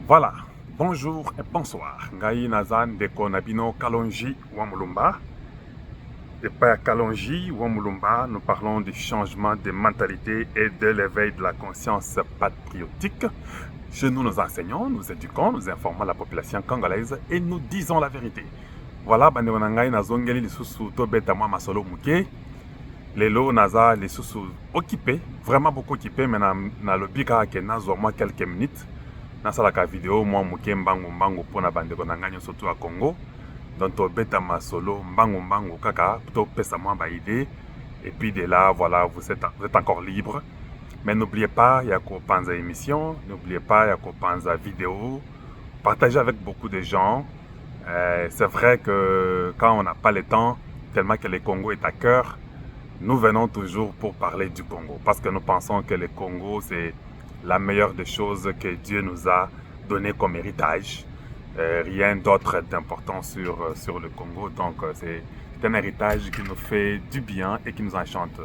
Voilà, bonjour et bonsoir. Ngai Nazan de Konabino Kalonji Wamulumba. Et par Kalonji Wamulumba, nous parlons du changement de mentalité et de l'éveil de la conscience patriotique. Chez nous, nous enseignons, nous éduquons, nous informons la population congolaise et nous disons la vérité. Voilà, Bandewanangai Nazongeli Lisusu Tobeta Mwa Masolo Muke. Lelo Naza Lisusu occupé, vraiment beaucoup occupé, mais na le bika ke nazo moi quelques minutes. Nasalaka vidéo moi muke mbangu pona bandeko na nganyo surtout à Congo. Donc tobeta masolo mbangu kaka to pesa moi ba idée et puis de là voilà vous êtes encore libre. Mais n'oubliez pas, il y a qu'on pense à émission, n'oubliez pas, il y a qu'on pense à vidéo, partagez avec beaucoup de gens. C'est vrai que quand on n'a pas le temps, tellement que le Congo est à cœur, nous venons toujours pour parler du Congo. Parce que nous pensons que le Congo, c'est la meilleure des choses que Dieu nous a donné comme héritage. Rien d'autre d'important sur le Congo. Donc, c'est un héritage qui nous fait du bien et qui nous enchante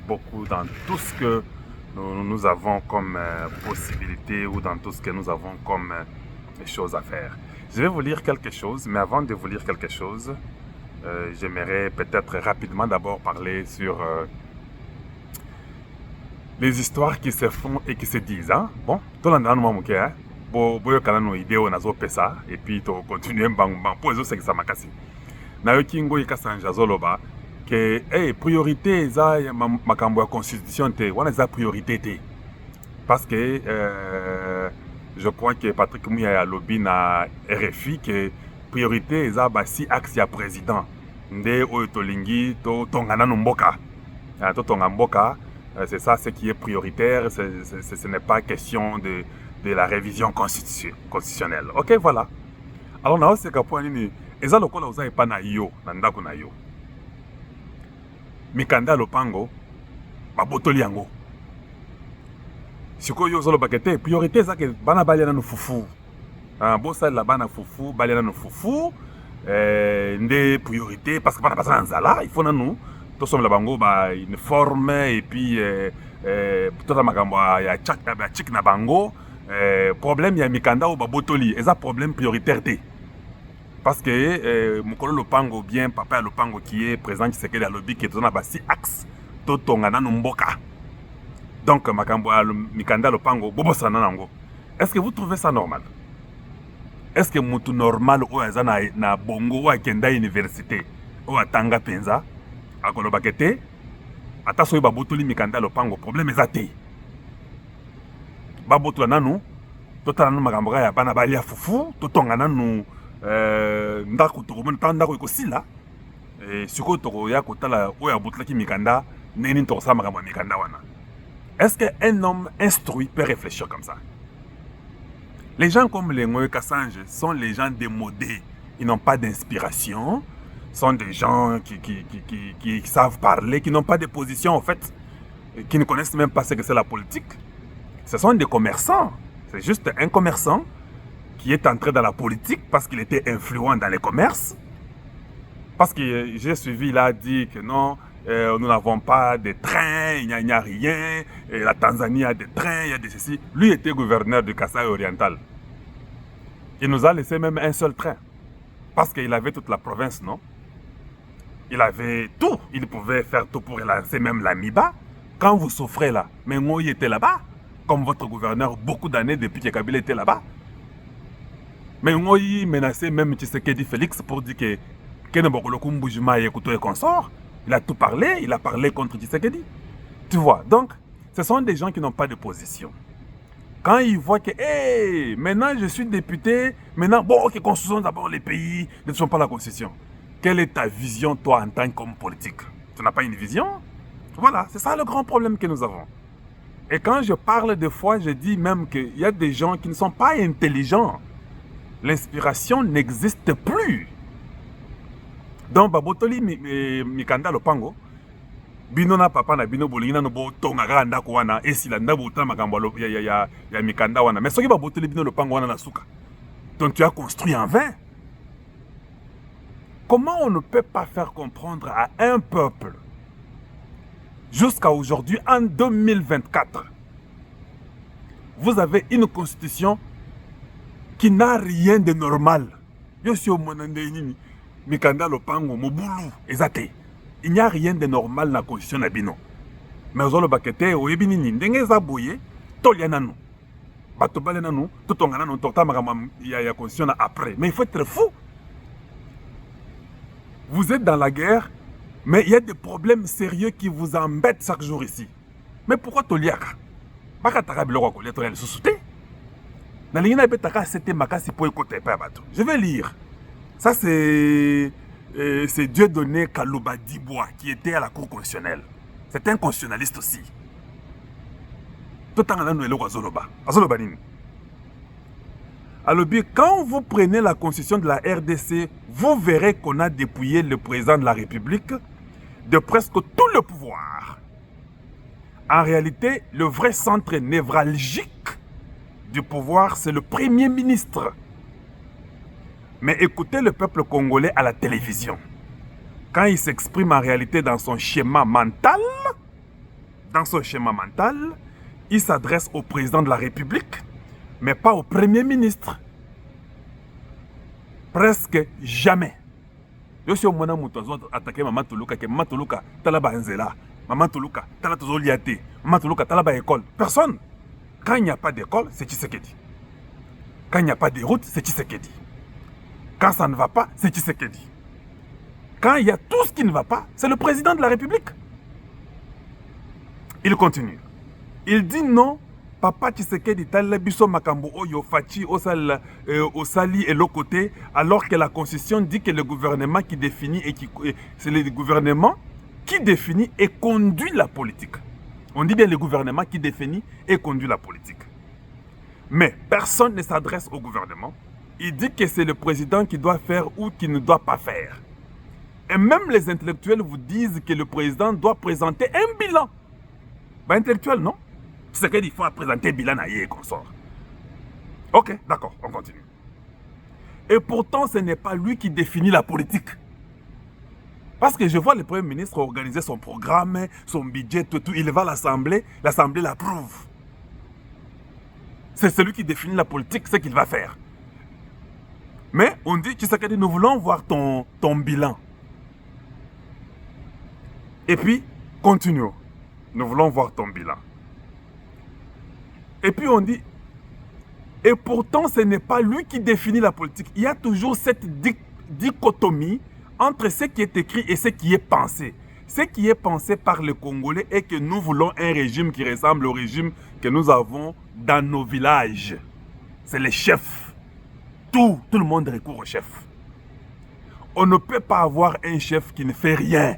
beaucoup dans tout ce que nous avons comme possibilité ou dans tout ce que nous avons comme choses à faire. Je vais vous lire quelque chose, mais avant de vous lire quelque chose, j'aimerais peut-être rapidement d'abord parler sur les histoires qui se font et qui se disent. Hein? Bon, tout le monde hein? Boyo kana no ideo nazo pesa et puis to continuer bang pour les autres c'est que ça m'a cassé. Na yo kingo ikasanja zoloba que priorité za makambo ya constitution te wana za priorité te parce que je crois que Patrick Mouya a lobby na RFI que priorité za ba si axe ya président nde oyo tolingi to tongana no mboka to tonga mboka c'est ça ce qui est prioritaire ce n'est pas question de la révision constitutionnelle. Ok, voilà. Alors, na oseka point nini eza lokola oza epa na yo na ndako na yo. Mikanda lopango babotoli yango. Sikoyo ozoloba kete priorité eza ke bana baliana no fufu. Bosa la bana fufu, baliana no fufu. Nde priorité parce que bana basa nzala, il faut na nous to sommes la bango ba une forme et puis tota makambo ya chik na bango. Problème il y a mikanda ou babotoli eza problème prioritaire té parce que mukolo lopango bien papa lopango qui est présent qui sekeli alobi qui est dans basi axe to tongana no mboka donc makambo mikanda lopango bobosana nango. Est-ce que vous trouvez ça normal? Est-ce que mutu normal o eza na bongo wa kenda université o atanga penza akoloba kete ata soyi babotoli mikanda lopango problème eza té babotula nanu totala nanu makambo ya bana balia fufu totonga nanu ndako tokomona ta ndako ekosila sikoyo tokoya kotala oyo abotolaki mikanda nini tokosala makambo ya mikanda wana. Est-ce qu'un homme instruit peut réfléchir comme ça? Les gens comme les Ngoye Kassange sont les gens démodés, ils n'ont pas d'inspiration, sont des gens qui savent parler, qui n'ont pas de position en fait, qui ne connaissent même pas ce que c'est la politique. Ce sont des commerçants. C'est juste un commerçant qui est entré dans la politique parce qu'il était influent dans les commerces. Parce que j'ai suivi, il a dit que non, nous n'avons pas de train, il n'y a rien, et la Tanzanie a des trains, il y a des ceci. Lui était gouverneur du Kasaï oriental. Il nous a laissé même un seul train. Parce qu'il avait toute la province, non? Il avait tout. Il pouvait faire tout pour lancer même la MIBA. Quand vous souffrez là, mais moi, il était là-bas. Comme votre gouverneur, beaucoup d'années depuis que Kabila était là-bas. Mais moi, il menaçait même Tshisekedi Félix pour dire que il a tout parlé, il a parlé contre Tshisekedi. Tu vois, donc, ce sont des gens qui n'ont pas de position. Quand ils voient que, hey, maintenant je suis député, maintenant, bon, ok, construisons d'abord les pays, ne sont pas la constitution. Quelle est ta vision, toi, en tant qu'homme politique? Tu n'as pas une vision? Voilà, c'est ça le grand problème que nous avons. Et quand je parle des fois, je dis même qu'il y a des gens qui ne sont pas intelligents. L'inspiration n'existe plus. Donc, babotoli mikanda lopango, bino na papa na bino bolingina no bo tonga ndako wana esila ndabo ta makambo ya mikanda wana. Mais soki babotoli bino lopango wana na suka. Donc tu as construit en vain. Comment on ne peut pas faire comprendre à un peuple jusqu'à aujourd'hui, en 2024, vous avez une constitution qui n'a rien de normal. Yo si au monande nini mikanda lopango mobulu ezate. Il n'y a rien de normal na constitution na bino. Mais ozolo bakete oyebi nini ndenge eza boye tolia nanu. Bato bale nanu totongana no torta makamam ya constitution après. Mais il faut être fou. Vous êtes dans la guerre, mais il y a des problèmes sérieux qui vous embêtent chaque jour ici. Mais pourquoi toliaka? Baka taka biloko kolia tolia le sous-souté. Je vais lire. Ça, c'est Dieudonné Kalouba Dibois qui était à la Cour constitutionnelle. C'est un constitutionnaliste aussi. Alors, quand vous prenez la constitution de la RDC, vous verrez qu'on a dépouillé le président de la République de presque tout le pouvoir. En réalité, le vrai centre névralgique du pouvoir, c'est le Premier ministre. Mais écoutez le peuple congolais à la télévision. Quand il s'exprime en réalité dans son schéma mental, il s'adresse au président de la République, mais pas au Premier ministre. Presque jamais. Je suis au moment où tu as attaqué Maman Toulouka, que Maman Toulouka, Talaba Nzela, Maman Toulouka, Talatozo Liate, Maman Toulouka, Talaba École. Personne. Quand il n'y a pas d'école, c'est Tshisekedi. Quand il n'y a pas de route, c'est Tshisekedi. Quand ça ne va pas, c'est Tshisekedi. Quand il y a tout ce qui ne va pas, c'est le président de la République. Il continue. Il dit non, papa Tshisekedi talabiso makambo oyo fachi osali et l'autre côté, alors que la constitution dit que le gouvernement qui définit c'est le gouvernement qui définit et conduit la politique. On dit bien le gouvernement qui définit et conduit la politique. Mais personne ne s'adresse au gouvernement. Il dit que c'est le président qui doit faire ou qui ne doit pas faire. Et même les intellectuels vous disent que le président doit présenter un bilan. Ben, intellectuel, non? C'est qu'il faut présenter un bilan à et consort. Ok, d'accord, on continue. Et pourtant, ce n'est pas lui qui définit la politique. Parce que je vois le Premier ministre organiser son programme, son budget, tout. Il va à l'Assemblée, l'Assemblée l'approuve. C'est celui qui définit la politique, ce qu'il va faire. Mais on dit, Tshisekedi, nous voulons voir ton bilan. Et puis, continuons. Nous voulons voir ton bilan. Et puis on dit, et pourtant ce n'est pas lui qui définit la politique. Il y a toujours cette dichotomie entre ce qui est écrit et ce qui est pensé. Ce qui est pensé par les Congolais est que nous voulons un régime qui ressemble au régime que nous avons dans nos villages. C'est les chefs. Tout le monde recourt au chef. On ne peut pas avoir un chef qui ne fait rien.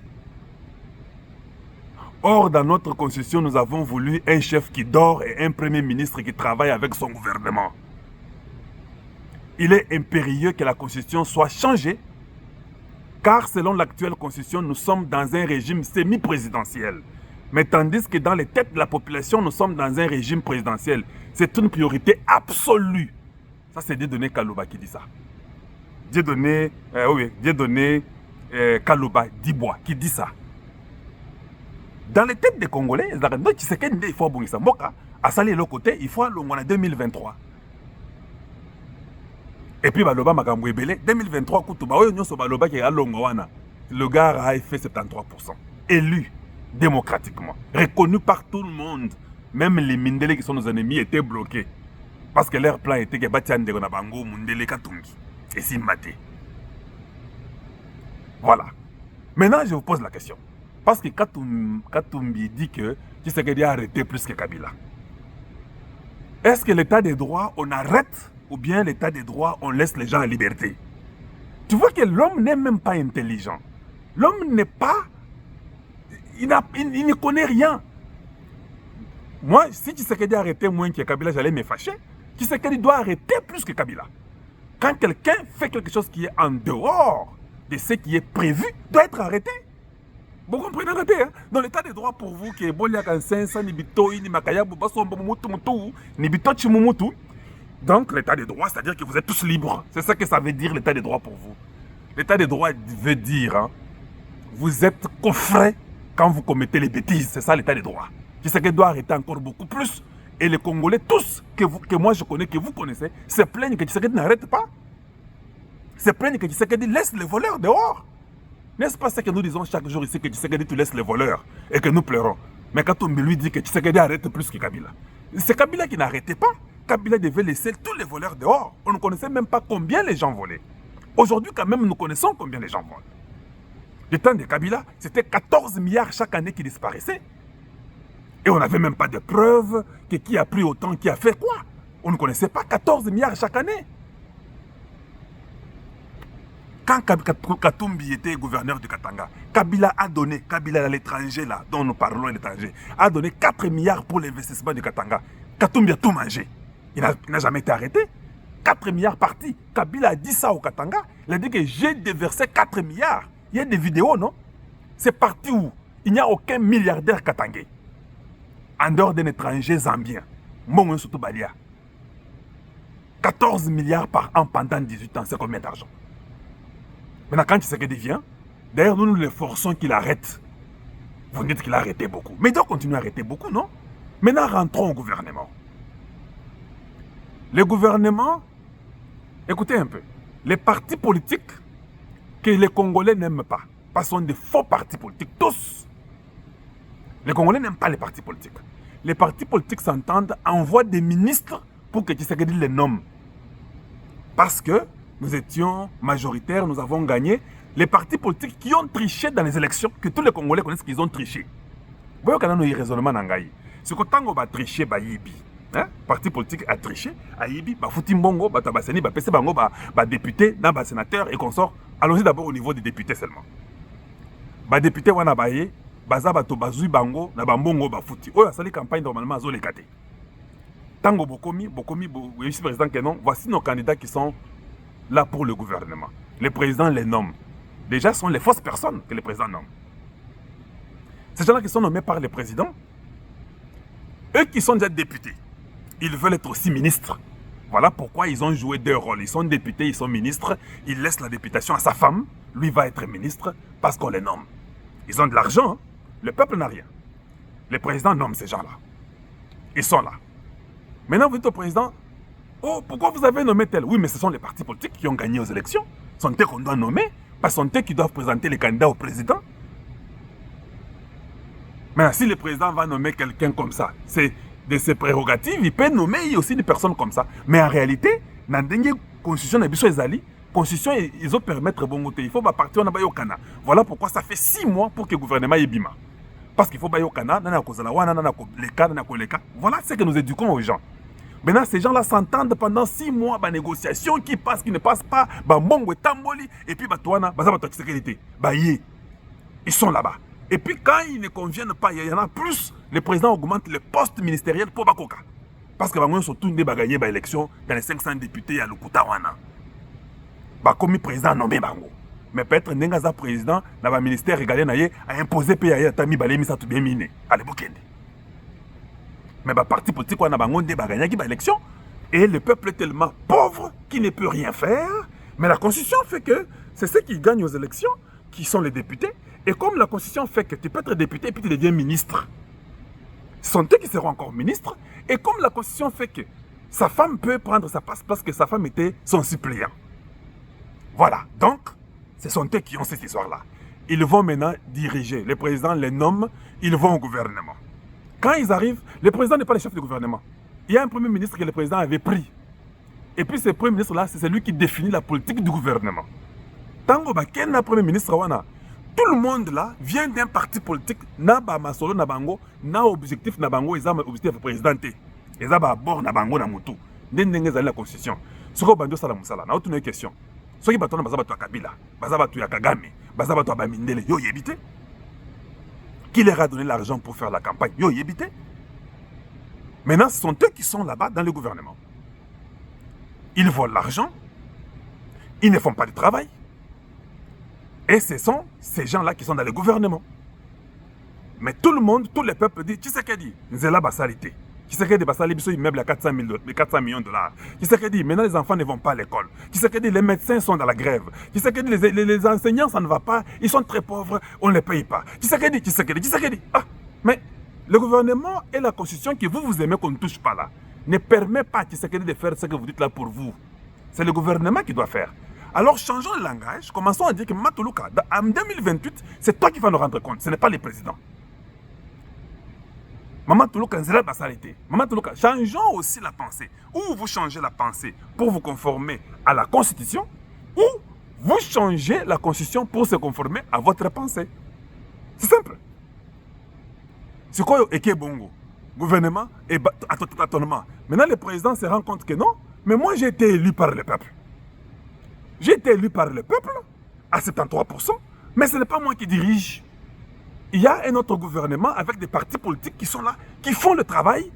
Or, dans notre constitution, nous avons voulu un chef qui dort et un premier ministre qui travaille avec son gouvernement. Il est impérieux que la constitution soit changée, car selon l'actuelle constitution, nous sommes dans un régime semi-présidentiel. Mais tandis que dans les têtes de la population, nous sommes dans un régime présidentiel. C'est une priorité absolue. Ça, c'est Dieudonné Kalouba qui dit ça. Dieudonné Kalouba Dibois qui dit ça. Dans les têtes des Congolais, il faut abonner sa mboka, à salir l'autre côté, il faut aller en 2023. Et puis, Baloba Makambo Ebele, 2023, le gars a fait 73%. Élu démocratiquement, reconnu par tout le monde. Même les Mindele qui sont nos ennemis étaient bloqués. Parce que leur plan était que Batian de Gonabango, Mundele Katungi. Et si maté. Voilà. Maintenant, je vous pose la question. Parce que Katumbi dit que Tshisekedi a arrêté plus que Kabila. Est-ce que l'état des droits, on arrête ou bien l'état des droits, on laisse les gens en liberté? Tu vois que l'homme n'est même pas intelligent. L'homme n'est pas... Il ne connaît rien. Moi, si Tshisekedi a arrêté moins que Kabila, j'allais me fâcher. Tshisekedi doit arrêter plus que Kabila. Quand quelqu'un fait quelque chose qui est en dehors de ce qui est prévu, doit être arrêté. Vous comprenez, arrêtez, hein? Dans l'état des droits pour vous, que Bolia Kansensa, Nibito, Nimakaya, Bobasso, Mutu, Nibito, Chimumutu. Donc, l'état des droits, c'est-à-dire que vous êtes tous libres. C'est ça que ça veut dire, l'état des droits pour vous. L'état des droits veut dire, hein, vous êtes coffré quand vous commettez les bêtises. C'est ça l'état des droits. Tshisekedi doit arrêter encore beaucoup plus Et les Congolais, tous, que moi je connais, que vous connaissez, se plaignent que Tshisekedi n'arrête pas. Se plaignent que Tshisekedi laisse les voleurs dehors. N'est-ce pas ce que nous disons chaque jour ici, que Tshisekedi tu laisses les voleurs et que nous pleurons. Mais quand on lui dit que Tshisekedi arrête plus que Kabila. C'est Kabila qui n'arrêtait pas. Kabila devait laisser tous les voleurs dehors. On ne connaissait même pas combien les gens volaient. Aujourd'hui, quand même, nous connaissons combien les gens volent. Du temps de Kabila, c'était 14 milliards chaque année qui disparaissaient. Et on n'avait même pas de preuves que qui a pris autant, qui a fait quoi. On ne connaissait pas 14 milliards chaque année. Quand Katumbi était gouverneur du Katanga, Kabila a donné, Kabila à l'étranger là, dont nous parlons à l'étranger, a donné 4 milliards pour l'investissement du Katanga. Katumbi a tout mangé. Il n'a jamais été arrêté. 4 milliards partis. Kabila a dit ça au Katanga. Il a dit que j'ai déversé 4 milliards. Il y a des vidéos, non? C'est parti où il n'y a aucun milliardaire katangais. En dehors d'un étranger zambien. Mon surtout Balia. 14 milliards par an pendant 18 ans, c'est combien d'argent? Maintenant, quand Tshisekedi vient, d'ailleurs, nous les forçons qu'il arrête. Vous dites qu'il a arrêté beaucoup. Mais il doit continuer à arrêter beaucoup, non? Maintenant, rentrons au gouvernement. Le gouvernement, écoutez un peu, les partis politiques que les Congolais n'aiment pas, parce que ce sont des faux partis politiques, tous. Les Congolais n'aiment pas les partis politiques. Les partis politiques s'entendent, envoient des ministres pour que Tshisekedi les nomme. Parce que nous étions majoritaires, nous avons gagné. Les partis politiques qui ont triché dans les élections, que tous les Congolais connaissent qu'ils ont triché. Vous voyez qu'on a un raisonnement dans Ngaï. C'est que tant qu'on va tricher, bah yibi. Hein? Parti politique a triché, a yibi, bah fouti mbongo, bah tabaseni, bah pc bango, bah député, bah sénateur et consorts. Allons-y d'abord au niveau des députés seulement. Bah député wana baye, bah za bato bazui bango, na bambongo bah fouti. Oh, ça les campagnes normalement à les kate. Tango bokomi, vice-président que non, voici nos candidats qui sont là pour le gouvernement. Le président les nomme. Déjà, ce sont les fausses personnes que le président nomme. Ces gens-là qui sont nommés par le président, eux qui sont déjà députés, ils veulent être aussi ministres. Voilà pourquoi ils ont joué deux rôles. Ils sont députés, ils sont ministres. Ils laissent la députation à sa femme. Lui va être ministre parce qu'on les nomme. Ils ont de l'argent. Hein? Le peuple n'a rien. Le président nomme ces gens-là. Ils sont là. Maintenant, vous dites au président, oh, pourquoi vous avez nommé tel? Oui, mais ce sont les partis politiques qui ont gagné aux élections. Ce sont eux qu'on doit nommer. Pas sont eux qui doivent présenter les candidats au président. Maintenant, si le président va nommer quelqu'un comme ça, c'est de ses prérogatives, il peut nommer aussi des personnes comme ça. Mais en réalité, dans la constitution de la constitution, ils ont permettre bon côté. Il faut partir en Bayokana. Voilà pourquoi ça fait 6 mois pour que le gouvernement ait bima. Parce qu'il faut Bayokana, voilà ce que nous éduquons aux gens. Maintenant, ces gens-là s'entendent pendant 6 mois, bah, négociations qui passent, qui ne passent pas, bah, Mbongo et Tamboli, et puis, bah, Touana, bah, ça va être sécurité. Bah, ils sont là-bas. Et puis, quand ils ne conviennent pas, il y en a plus, le président augmente les postes ministériels pour Bakoka. Parce que, bah, nous, surtout, ils vont gagner l'élection dans les 500 députés à Lukutawana. Bah, comme le président nommé Bango. Mais peut-être, Nengaza président, dans le ministère régalé, a imposé PAI à Tami Balé, Misa Toubien Mine, à l'époque. Mais le parti politique, on a gagné l'élection. Et le peuple est tellement pauvre qu'il ne peut rien faire. Mais la constitution fait que c'est ceux qui gagnent aux élections qui sont les députés. Et comme la constitution fait que tu peux être député et puis tu deviens ministre, ce sont eux qui seront encore ministres. Et comme la constitution fait que sa femme peut prendre sa place parce que sa femme était son suppléant. Voilà. Donc, ce sont eux qui ont cette histoire-là. Ils vont maintenant diriger. Le président les nomme, ils vont au gouvernement. Quand ils arrivent, le président n'est pas le chef du gouvernement. Il y a un premier ministre que le président avait pris. Et puis ce premier ministre-là, c'est celui qui définit la politique du gouvernement. Tango Baken, le premier ministre, tout le monde là vient d'un parti politique. Na ba masolo na bango, na objectif na bango, ils ont objectif présidenté. Ils ont bord na bango na mutu. N'engez la constitution. Ce qu'on bando sala musala. Na autre question. Ce qui batona bazaba to Kabila, bazaba to Kagame, bazaba to Bamindele, yo yebite. Qui leur a donné l'argent pour faire la campagne? Yo, yébité. Maintenant, ce sont eux qui sont là-bas dans le gouvernement. Ils volent l'argent. Ils ne font pas de travail. Et ce sont ces gens-là qui sont dans le gouvernement. Mais tout le monde, tout le peuple dit, tu sais qu'elle dit, Nzela Basalité. Tu sais qu'elle dit, Basali Bisso immeuble à 400 millions de dollars. Tu sais qu'elle dit, maintenant les enfants ne vont pas à l'école. Tu sais qu'elle dit, les médecins sont dans la grève. Tu sais qu'elle dit, les enseignants, ça ne va pas. Ils sont très pauvres, on ne les paye pas. Tu sais qu'elle dit. Ah, mais Le gouvernement et la constitution que vous aimez qu'on ne touche pas là, ne permet pas à Tshisekedi de faire ce que vous dites là pour vous. C'est le gouvernement qui doit faire. Alors changeons le langage, commençons à dire que Maman Toulouka, en 2028, c'est toi qui vas nous rendre compte, ce n'est pas le président. Maman Toulouka, c'est là que ça a été. Maman Toulouka, changeons aussi la pensée. Ou vous changez la pensée pour vous conformer à la constitution, ou vous changez la constitution pour se conformer à votre pensée. C'est simple. C'est quoi Eke Bongo? Gouvernement et tâtonnement. Maintenant, le président se rend compte que non, mais moi j'ai été élu par le peuple. J'ai été élu par le peuple à 73%, mais ce n'est pas moi qui dirige. Il y a un autre gouvernement avec des partis politiques qui sont là, qui font le travail.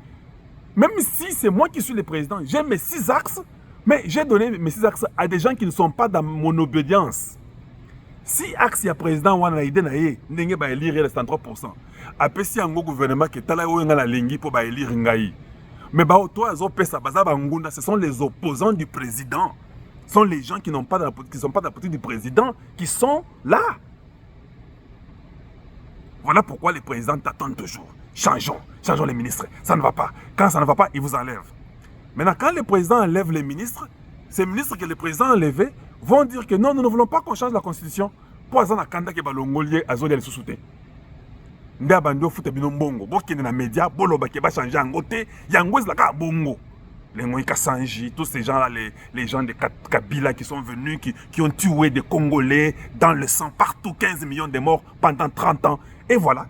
Même si c'est moi qui suis le président, j'ai mes 6 axes, mais j'ai donné mes 6 axes à des gens qui ne sont pas dans mon obédience. Si axe ya président wana ide na ye ndenge ba élire le 103%. Après si un gouvernement qui est là où la lingi pour ba élire ngai. Mais ba toi azo pesa baza bangunda, ce sont les opposants du président. Ce sont les gens qui n'ont pas qui sont pas dans la politique du président qui sont là. Voilà pourquoi les présidents t'attendent toujours. Changeons les ministres. Ça ne va pas. Quand ça ne va pas, ils vous enlèvent. Maintenant, quand le président enlève les ministres, ces ministres que le président a enlevés vont dire que non, nous ne voulons pas qu'on change la constitution. Pour avoir kanda ke balongolier azoli les sous-souté. Nda bando foute bino mbongo. Bokine na média, boloba ke ba changer angote, yango ezlaka bongo. Les Moïka Sanji, tous ces gens-là, les gens de Kabila qui sont venus, qui ont tué des Congolais dans le sang, partout, 15 millions de morts pendant 30 ans. Et voilà.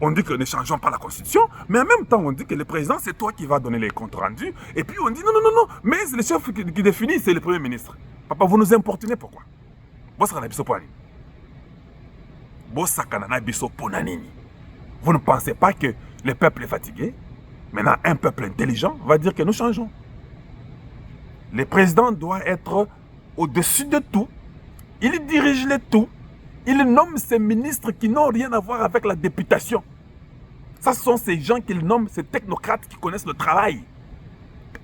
On dit que ne changeons pas la constitution, mais en même temps, on dit que le président, c'est toi qui vas donner les comptes rendus. Et puis on dit non, non, non, non, mais le chef qui définit, c'est le premier ministre. Papa, vous nous importunez, pourquoi? Vous ne pensez pas que le peuple est fatigué? Maintenant, un peuple intelligent va dire que nous changeons. Le président doit être au-dessus de tout. Il dirige le tout. Il nomme ces ministres qui n'ont rien à voir avec la députation. Ça, ce sont ces gens qu'il nomme, ces technocrates qui connaissent le travail.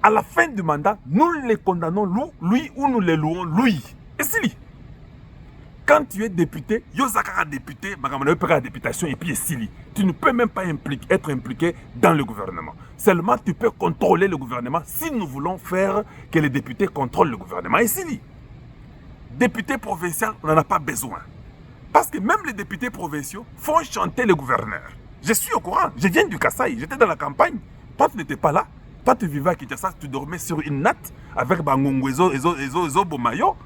À la fin du mandat, nous les condamnons, lui, ou nous les louons, lui. Et c'est lui. Quand tu es député, Yozakara député, Magamana députation, et puis Sili. Tu ne peux même pas être impliqué dans le gouvernement. Seulement, tu peux contrôler le gouvernement si nous voulons faire que les députés contrôlent le gouvernement. Et Sili. Député provincial, on n'en a pas besoin. Parce que même les députés provinciaux font chanter le gouverneur. Je suis au courant, je viens du Kasaï, j'étais dans la campagne. Toi, tu n'étais pas là. Toi, tu vivais à Kinshasa, tu dormais sur une natte avec Bangongo et Bomayo.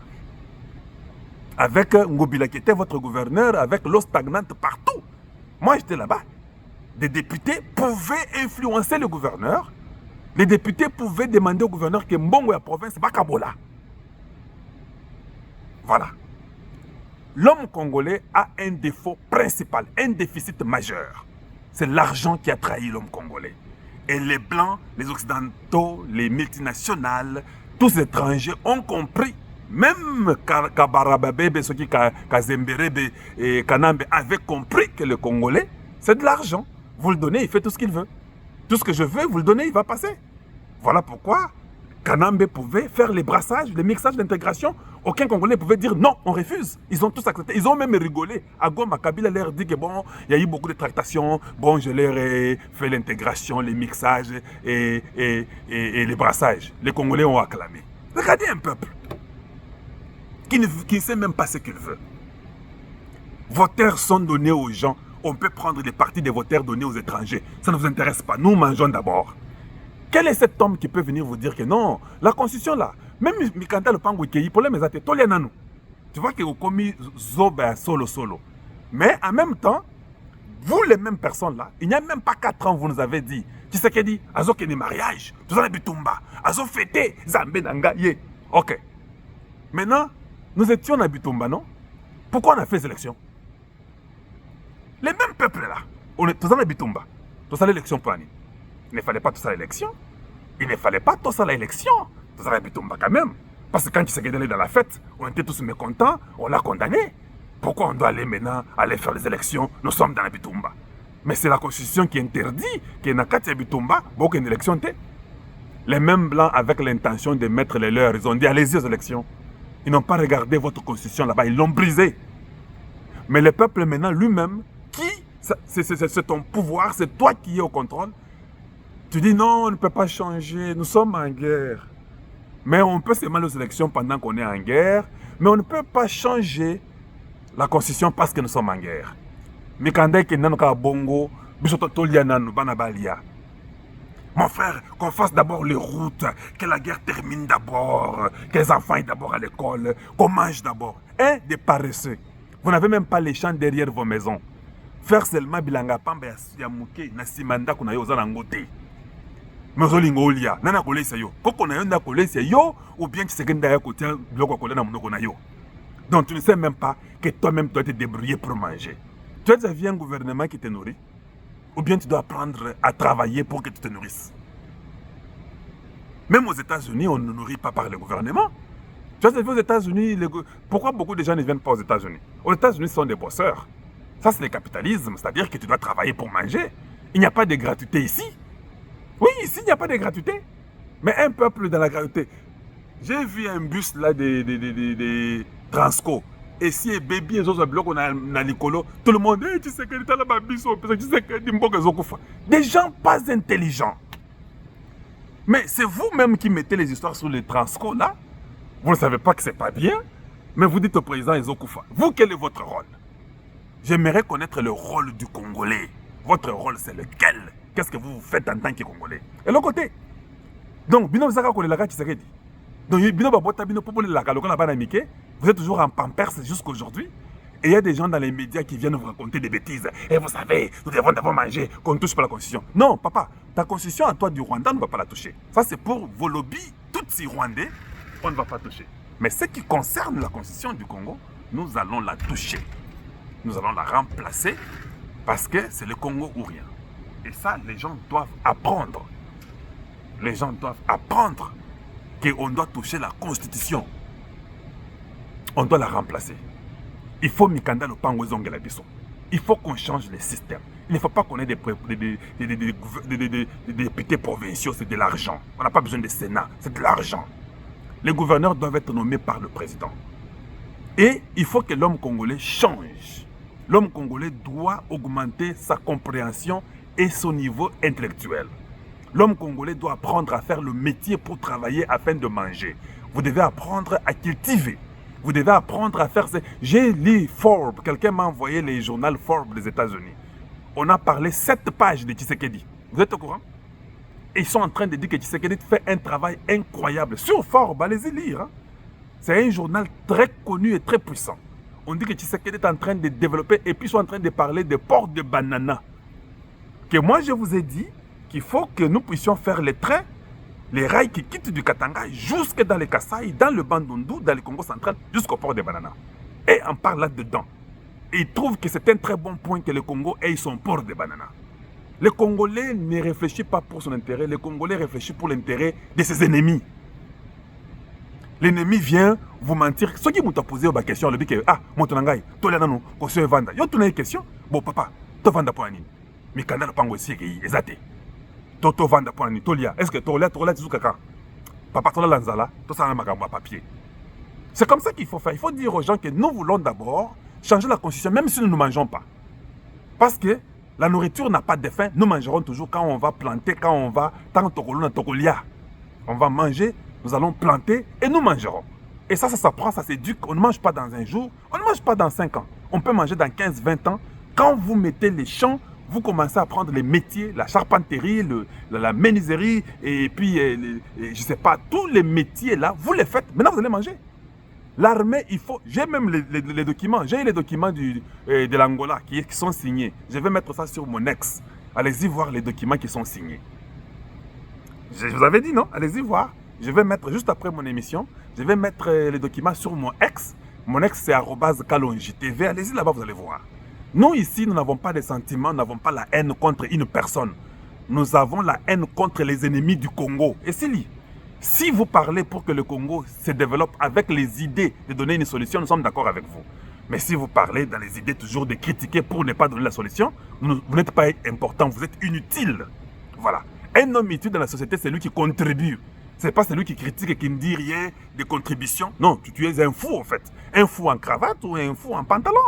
Avec Ngobila qui était votre gouverneur, avec l'eau stagnante partout. Moi, j'étais là-bas. Des députés pouvaient influencer le gouverneur. Les députés pouvaient demander au gouverneur que Mbongo la province, c'est pas Kabola. Voilà. L'homme congolais a un défaut principal, un déficit majeur. C'est l'argent qui a trahi l'homme congolais. Et les Blancs, les Occidentaux, les multinationales, tous les étrangers ont compris. Même Kabarababebe, ceux qui Kazemberebe et Kanambe avaient compris que le Congolais, c'est de l'argent. Vous le donnez, il fait tout ce qu'il veut. Tout ce que je veux, vous le donnez, il va passer. Voilà pourquoi Kanambe pouvait faire les brassages, les mixages d'intégration. Aucun Congolais pouvait dire non, on refuse. Ils ont tous accepté. Ils ont même rigolé. À Goma, Kabila leur dit que bon, il y a eu beaucoup de tractations. Bon, je leur ai fait l'intégration, les mixages et les brassages. Les Congolais ont acclamé. Regardez un peuple qui ne sait même pas ce qu'il veut. Voteurs sont donnés aux gens. On peut prendre des parties des voteurs donnés aux étrangers. Ça ne vous intéresse pas. Nous mangeons d'abord. Quel est cet homme qui peut venir vous dire que non, la constitution là, même Mikanda le Pangou Keyi, pour les mésatés, tu vois que vous commis Zoba solo. Mais en même temps, vous les mêmes personnes là, il n'y a même pas 4 ans, vous nous avez dit, tu sais qu'il dit, Azo Keni mariage, tout ça bitumba, Azo fêté, Zambé Nanga, ye. Ok. Maintenant, nous étions à Bitumba, non? Pourquoi on a fait ces élections? Les mêmes peuples là, on est tous à Bitumba, tous à l'élection pour année. Il ne fallait pas tout ça à l'élection. Il ne fallait pas tout ça à l'élection. Tout ça à Bitumba quand même. Parce que quand il s'est allé dans la fête, on était tous mécontents, on l'a condamné. Pourquoi on doit aller maintenant aller faire les élections? Nous sommes dans la Bitumba. Mais c'est la constitution qui interdit qu'il y ait une Bitumba, beaucoup une élection. Les mêmes blancs avec l'intention de mettre les leurs, ils ont dit allez-y aux élections. Ils n'ont pas regardé votre constitution là-bas, ils l'ont brisée. Mais le peuple maintenant lui-même, qui C'est ton pouvoir, c'est toi qui es au contrôle. Tu dis non, on ne peut pas changer, nous sommes en guerre. Mais on peut se mettre aux élections pendant qu'on est en guerre, mais on ne peut pas changer la constitution parce que nous sommes en guerre. Mais quand bongo, mon frère, qu'on fasse d'abord les routes, que la guerre termine d'abord, que les enfants aillent d'abord à l'école, qu'on mange d'abord. Hein, des paresseux. Vous n'avez même pas les champs derrière vos maisons. Faire seulement bilanga pamba ya muke na simanda kuna yo za ngote. Mezolingo olia, nana kolesa yo. Koko na yo nda kolesa yo ou bien tu sais que nda ya kotia biloko kolela munoko na yo. Donc tu ne sais même pas que toi-même tu dois te débrouiller pour manger. Tu as déjà vu un gouvernement qui te nourrit? Ou bien tu dois apprendre à travailler pour que tu te nourrisses. Même aux États-Unis, on ne nourrit pas par le gouvernement. Tu as vu aux États-Unis, pourquoi beaucoup de gens ne viennent pas aux États-Unis? Aux États-Unis, ce sont des bosseurs. Ça, c'est le capitalisme, c'est-à-dire que tu dois travailler pour manger. Il n'y a pas de gratuité ici. Oui, ici, il n'y a pas de gratuité. Mais un peuple dans la gratuité. J'ai vu un bus là de Transco. Et si les bébés sont bloc on a Nicolo, tout le monde, tu sais que tu as la bus, tu sais que des gens pas intelligents. Mais c'est vous-même qui mettez les histoires sur les Transco là. Vous ne savez pas que c'est pas bien, mais vous dites au président Ezokoufa. Vous, quel est votre rôle? J'aimerais connaître le rôle du Congolais. Votre rôle, c'est lequel? Qu'est-ce que vous faites en tant que Congolais? Et l'autre côté. Donc, bino zaka kole la Tshisekedi. Donc, bino babota bino popole la kaloka la banamike. Vous êtes toujours en pampers jusqu'à aujourd'hui. Et il y a des gens dans les médias qui viennent vous raconter des bêtises. Et vous savez, nous devons d'abord manger, qu'on ne touche pas la constitution. Non, papa, ta constitution à toi du Rwanda, on ne va pas la toucher. Ça, c'est pour vos lobbies, toutes ces Rwandais, on ne va pas toucher. Mais ce qui concerne la constitution du Congo, nous allons la toucher. Nous allons la remplacer parce que c'est le Congo ou rien. Et ça, les gens doivent apprendre. Les gens doivent apprendre qu'on doit toucher la constitution. On doit la remplacer. Il faut Mikanda le Pangozong la Bisso. Il faut qu'on change les systèmes. Il ne faut pas qu'on ait des députés provinciaux, c'est de l'argent. On n'a pas besoin de Sénat, c'est de l'argent. Les gouverneurs doivent être nommés par le président. Et il faut que l'homme congolais change. L'homme congolais doit augmenter sa compréhension et son niveau intellectuel. L'homme congolais doit apprendre à faire le métier pour travailler afin de manger. Vous devez apprendre à cultiver. Vous devez apprendre à faire... J'ai lu Forbes, quelqu'un m'a envoyé les journaux Forbes des États-Unis. On a parlé 7 pages de Tshisekedi. Vous êtes au courant? Et ils sont en train de dire que Tshisekedi fait un travail incroyable. Sur Forbes, allez-y lire. Hein? C'est un journal très connu et très puissant. On dit que Tshisekedi est en train de développer et puis ils sont en train de parler des ports de banana. Que moi, je vous ai dit qu'il faut que nous puissions faire les trains, les rails qui quittent du Katanga jusque dans les Kasaï, dans le Bandundu, dans le Congo central, jusqu'au port de banana. Et on parle là-dedans. Et ils trouvent que c'est un très bon point que le Congo ait son port de banana. Le Congolais ne réfléchit pas pour son intérêt, le Congolais réfléchit pour l'intérêt de ses ennemis. L'ennemi vient vous mentir. Ceux qui m'ont posé la question, le dit que mon tonangai, toi là non, qu'on se vende. Yo tu as une question. Bon papa, tu vends pour ani. Mais quand on pango ici, exacté. Tu vends pour ani. Tolia, est-ce que tolia tu joues kaka? Papa toi là lanzala, toi ça n'a pas papier. C'est comme ça qu'il faut faire. Il faut dire aux gens que nous voulons d'abord changer la constitution, même si nous ne mangeons pas. Parce que la nourriture n'a pas de faim. Nous mangerons toujours quand on va planter, quand on va tant tokolia tokolia. On va manger. Nous allons planter et nous mangerons. Et ça s'apprend, ça s'éduque. On ne mange pas dans un jour, on ne mange pas dans 5 ans. On peut manger dans 15-20 ans. Quand vous mettez les champs, vous commencez à apprendre les métiers, la charpenterie, la menuiserie, et puis, je ne sais pas, tous les métiers là, vous les faites. Maintenant, vous allez manger. L'armée, il faut... J'ai même les documents. J'ai les documents de l'Angola qui sont signés. Je vais mettre ça sur mon ex. Allez-y voir les documents qui sont signés. Je vous avais dit, non? Allez-y voir. Je vais mettre, juste après mon émission, je vais mettre les documents sur mon ex. Mon ex, c'est @kalonji.tv. Allez-y là-bas, vous allez voir. Nous, ici, nous n'avons pas de sentiments, nous n'avons pas la haine contre une personne. Nous avons la haine contre les ennemis du Congo. Et si vous parlez pour que le Congo se développe avec les idées de donner une solution, nous sommes d'accord avec vous. Mais si vous parlez dans les idées toujours de critiquer pour ne pas donner la solution, vous n'êtes pas important, vous êtes inutile. Voilà. Un homme utile dans la société, c'est lui qui contribue. Ce n'est pas celui qui critique et qui ne dit rien de contribution. Non, tu es un fou en fait. Un fou en cravate ou un fou en pantalon.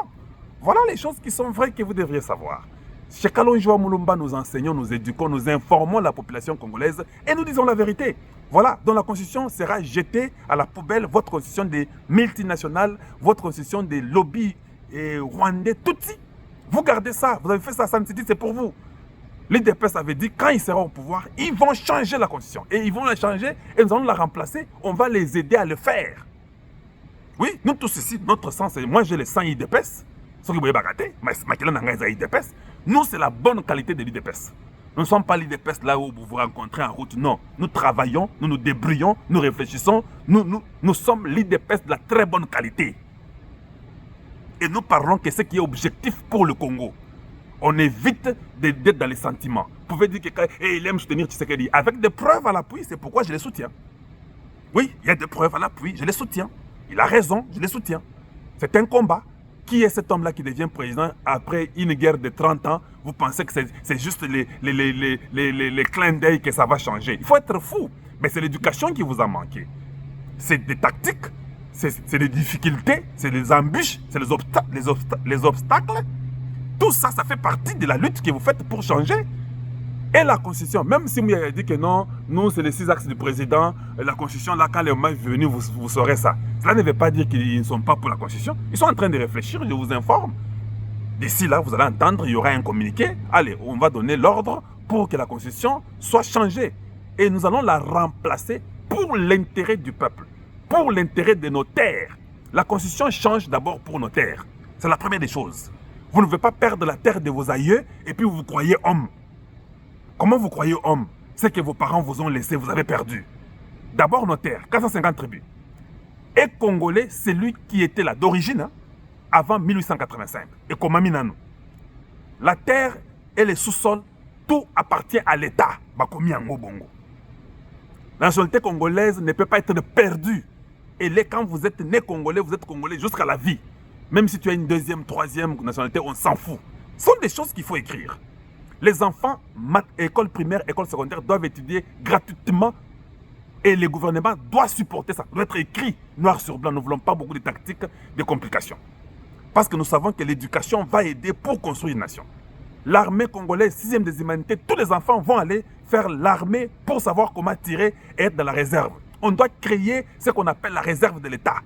Voilà les choses qui sont vraies que vous devriez savoir. Chez Kalonji Wamulumba, nous enseignons, nous éduquons, nous informons la population congolaise et nous disons la vérité. Voilà, donc la constitution sera jetée à la poubelle, votre constitution des multinationales, votre constitution des lobbies rwandais, tout de suite. Vous gardez ça, vous avez fait ça, ça c'est pour vous. L'IDPS avait dit, quand ils seront au pouvoir, ils vont changer la constitution. Et ils vont la changer et nous allons la remplacer. On va les aider à le faire. Oui, nous tous ici, notre sang, moi j'ai le sang IDPS. Ce que vous voyez bagater, IDPS. Nous, c'est la bonne qualité de l'IDPS. Nous ne sommes pas l'IDPS là où vous vous rencontrez en route. Non, nous travaillons, nous nous débrouillons, nous réfléchissons. Nous sommes l'IDPS de la très bonne qualité. Et nous parlons que ce qui est objectif pour le Congo. On évite d'être dans les sentiments. Vous pouvez dire qu'il aime soutenir Tshisekedi. Avec des preuves à l'appui, c'est pourquoi je les soutiens. Oui, il y a des preuves à l'appui, je les soutiens. Il a raison, je les soutiens. C'est un combat. Qui est cet homme-là qui devient président après une guerre de 30 ans? Vous pensez que c'est juste les clins d'œil que ça va changer? Il faut être fou. Mais c'est l'éducation qui vous a manqué. C'est des tactiques, c'est des difficultés, c'est des embûches, c'est les obstacles. Tout ça, ça fait partie de la lutte que vous faites pour changer. Et la Constitution, même si vous avez dit que non, nous, c'est les 6 axes du président, la Constitution, là, quand le moment est venu, vous saurez ça. Cela ne veut pas dire qu'ils ne sont pas pour la Constitution. Ils sont en train de réfléchir, je vous informe. D'ici là, vous allez entendre, il y aura un communiqué. Allez, on va donner l'ordre pour que la Constitution soit changée. Et nous allons la remplacer pour l'intérêt du peuple, pour l'intérêt de nos terres. La Constitution change d'abord pour nos terres. C'est la première des choses. Vous ne devez pas perdre la terre de vos aïeux et puis vous vous croyez homme. Comment vous croyez homme? C'est que vos parents vous ont laissé, vous avez perdu. D'abord nos terres, 450 tribus. Et Congolais, c'est lui qui était là d'origine, hein, avant 1885. Et Komaminano. La terre et les sous-sols, tout appartient à l'État. Bakomi Ango Bongo. La nationalité congolaise ne peut pas être perdue. Et quand vous êtes né Congolais, vous êtes Congolais jusqu'à la vie. Même si tu as une deuxième, troisième nationalité, on s'en fout. Ce sont des choses qu'il faut écrire. Les enfants, école primaire, école secondaire, doivent étudier gratuitement et le gouvernement doit supporter ça. Ça doit être écrit noir sur blanc. Nous ne voulons pas beaucoup de tactiques, de complications. Parce que nous savons que l'éducation va aider pour construire une nation. L'armée congolaise, 6e des humanités, tous les enfants vont aller faire l'armée pour savoir comment tirer et être dans la réserve. On doit créer ce qu'on appelle la réserve de l'État.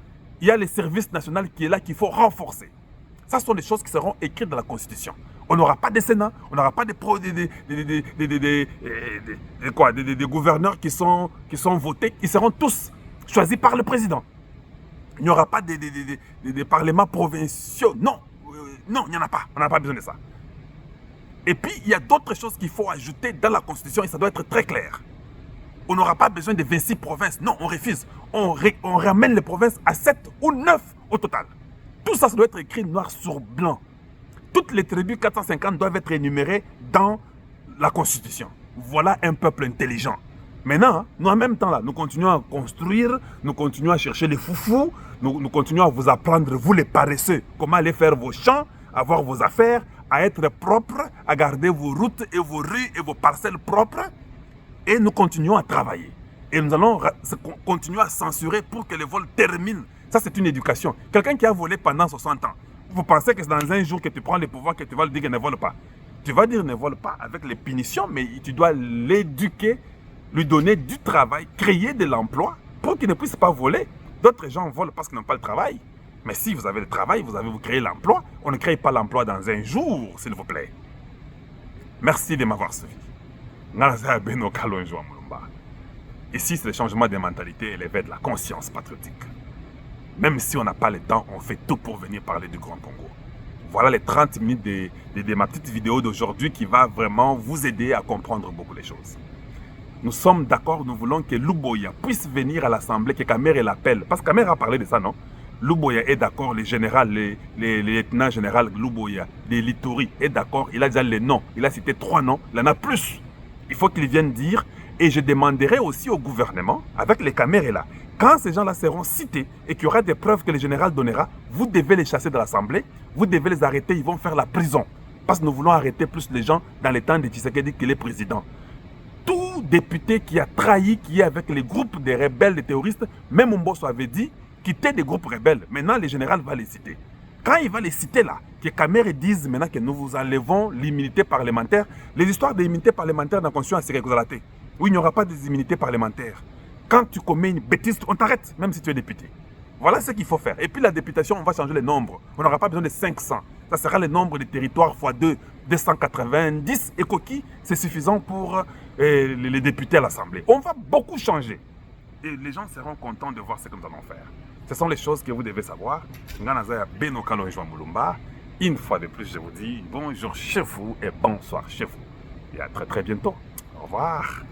Il y a le service national qui est là, qu'il faut renforcer. Ça sont des choses qui seront écrites dans la Constitution. On n'aura pas de Sénat, on n'aura pas des gouverneurs qui sont votés, ils seront tous choisis par le président. Il n'y aura pas des parlements provinciaux. Non, non, il n'y en a pas. On n'a pas besoin de ça. Et puis, il y a d'autres choses qu'il faut ajouter dans la Constitution et ça doit être très clair. On n'aura pas besoin de 26 provinces. Non, on refuse. On ramène les provinces à 7 ou 9 au total. Tout ça, ça doit être écrit noir sur blanc. Toutes les tribus 450 doivent être énumérées dans la Constitution. Voilà un peuple intelligent. Maintenant, nous en même temps, là, nous continuons à construire, nous continuons à chercher les foufous, nous continuons à vous apprendre, vous les paresseux, comment aller faire vos champs, avoir vos affaires, à être propres, à garder vos routes et vos rues et vos parcelles propres. Et nous continuons à travailler. Et nous allons continuer à censurer pour que le vol termine. Ça, c'est une éducation. Quelqu'un qui a volé pendant 60 ans, vous pensez que c'est dans un jour que tu prends le pouvoir que tu vas lui dire qu'il ne vole pas. Tu vas dire ne vole pas avec les punitions, mais tu dois l'éduquer, lui donner du travail, créer de l'emploi pour qu'il ne puisse pas voler. D'autres gens volent parce qu'ils n'ont pas le travail. Mais si vous avez le travail, vous créez l'emploi. On ne crée pas l'emploi dans un jour, s'il vous plaît. Merci de m'avoir suivi. Ici, c'est le changement de mentalité et l'éveil de la conscience patriotique. Même si on n'a pas le temps, on fait tout pour venir parler du Grand Congo. Voilà les 30 minutes de ma petite vidéo d'aujourd'hui qui va vraiment vous aider à comprendre beaucoup de choses. Nous sommes d'accord, nous voulons que Luboya puisse venir à l'Assemblée, que Kamere l'appelle. Parce que Kamere a parlé de ça, non? Luboya est d'accord, le général, le lieutenant général Luboya, de l'Ituri est d'accord. Il a déjà les noms, il a cité 3 noms, il en a plus. Il faut qu'il vienne dire, et je demanderai aussi au gouvernement, avec les caméras là, quand ces gens-là seront cités et qu'il y aura des preuves que le général donnera, vous devez les chasser de l'Assemblée, vous devez les arrêter, ils vont faire la prison. Parce que nous voulons arrêter plus les gens dans les temps de Tshisekedi qu'il est président. Tout député qui a trahi, qui est avec les groupes des rebelles, des terroristes, même Mbosso avait dit, quitter des groupes rebelles. Maintenant, le général va les citer. Quand il va les citer là, que Kamere dise maintenant que nous vous enlevons l'immunité parlementaire, les histoires d'immunité parlementaire dans la Constitution, c'est que oui, il n'y aura pas d'immunité parlementaire. Quand tu commets une bêtise, on t'arrête, même si tu es député. Voilà ce qu'il faut faire. Et puis la députation, on va changer les nombres. On n'aura pas besoin de 500. Ça sera le nombre de territoires x 2, 290. Et coquille, c'est suffisant pour les députés à l'Assemblée. On va beaucoup changer. Et les gens seront contents de voir ce que nous allons faire. Ce sont les choses que vous devez savoir. Une fois de plus, je vous dis bonjour chez vous et bonsoir chez vous. Et à très très bientôt. Au revoir.